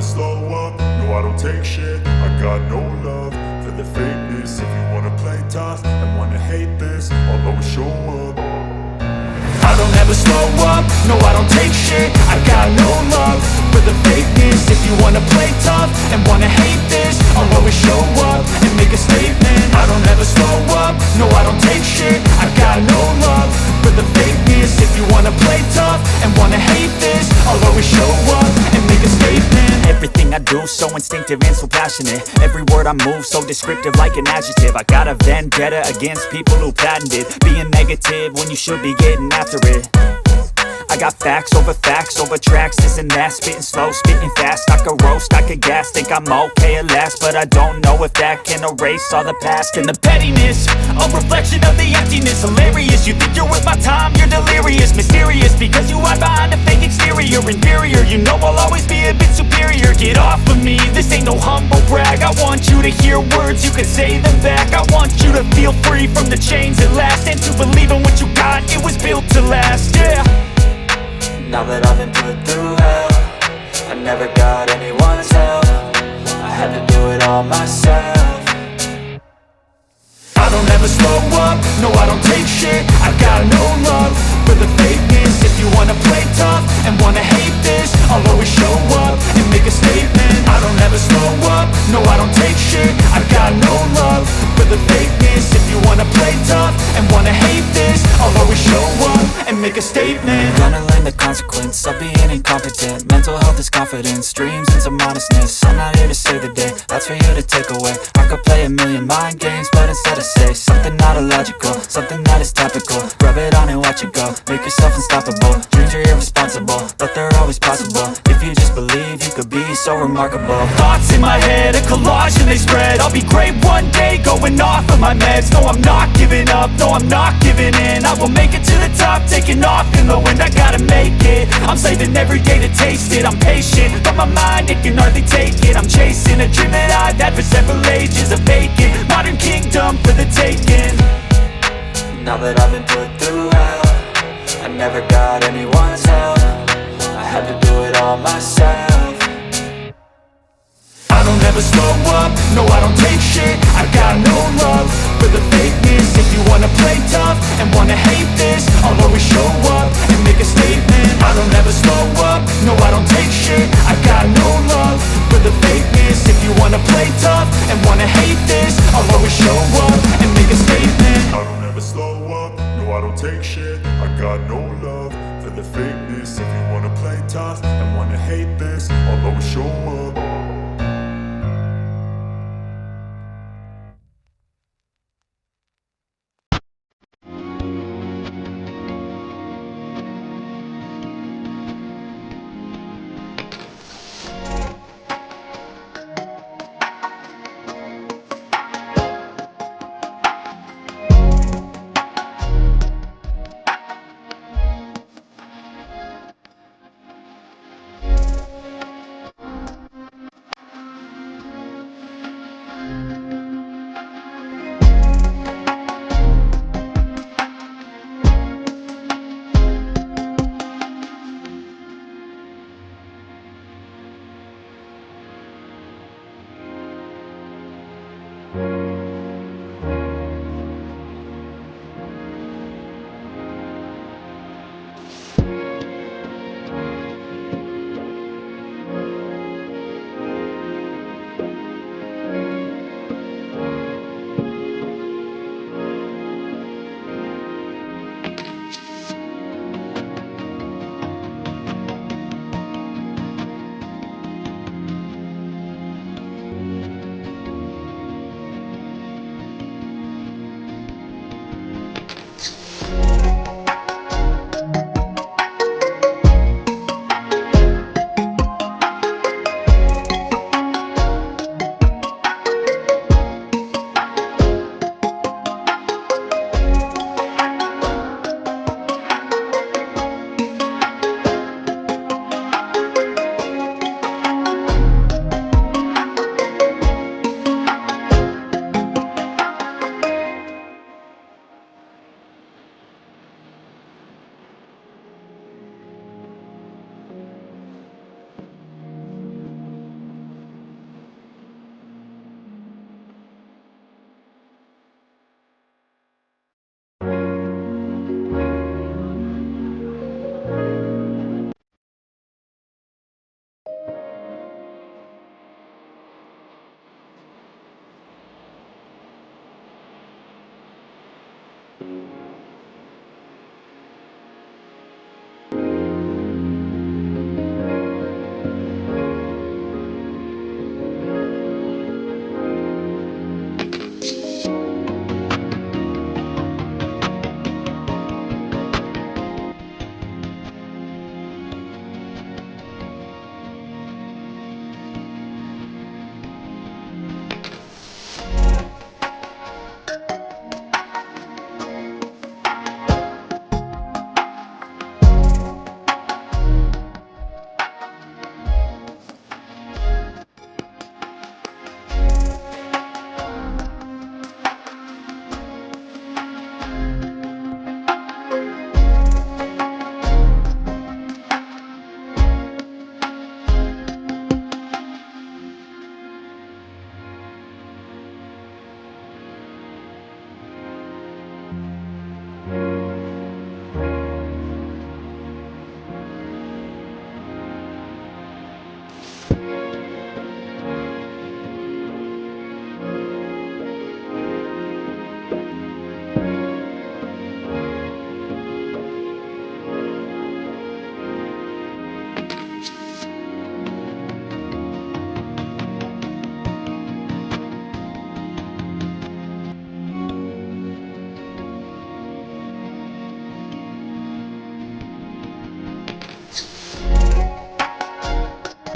slow up, no I don't take shit. I got no love for the fakeness. If you wanna play tough and wanna hate this, I'll always show up. I don't ever slow up, no I don't take shit. I got no love for the fakeness. If you wanna play tough and wanna hate this, I'll always show up and make a statement. I don't ever slow up, no I don't take shit. I got no love for the fakeness. If you wanna play tough and wanna hate this, I'll always show up and make a statement. Everything I do so instinctive and so passionate. Every word I move so descriptive like an adjective. I got a vendetta against people who patented being negative when you should be getting after it. I got facts over tracks, this and that. Spitting slow, spitting fast. I could roast, I could gas. Think I'm okay at last, but I don't know if that can erase all the past. And the pettiness, a reflection of the emptiness. Hilarious, you think you're worth my time, you're delirious. Mysterious, because you hide behind a fake exterior. Inferior, you know I'll always be a bit superior. Get off of me, this ain't no humble brag. I want you to hear words, you can say them back. I want you to feel free from the chains at last, and to believe in what you got, it was built to last, yeah. Now that I've been put through hell, I never got anyone's help. I had to do it all myself. I don't ever slow up, no I don't take shit. I got no love for the fakeness. If you wanna play tough and wanna hate this, I'll always show up and make a statement. I don't ever slow up, no I don't take shit. I got no love for the fakeness. If you wanna play tough and wanna hate this, I'll always show up and make a statement. Gonna learn the consequence of being incompetent. Mental health is confidence, dreams and some modestness. I'm not here to save the day, that's for you to take away. I could play a million mind games, but instead I say something not illogical, something that is topical. Rub it on and watch it go, make yourself unstoppable. Dreams are irresponsible, but they're always possible. If you just believe, you could be so remarkable. Thoughts in my head, a collage and they spread. I'll be great one day, going off of my meds. No, I'm not giving up, no, I'm not giving in. I will make it to the top, taking off in the wind. I gotta make it, I'm saving every day to taste it. I'm patient, but my mind, it can hardly take it. I'm chasing a dream that I've had for several ages. A vacant, modern kingdom for the taking. Now that I've been put through hell, I never got anyone's help. I had to do it all myself. I don't ever slow up, no I don't take shit. I got no love for the fakeness. If you wanna play tough and wanna hate this, I'll always show up and make a statement. I don't ever slow up, no I don't take shit. I got no love for the fakeness. If you wanna play tough and wanna hate this, I'll always show up and make a statement. I don't ever slow up, no I don't take shit. I got no love for the fakeness. If you wanna play tough and wanna hate this, I'll always show up.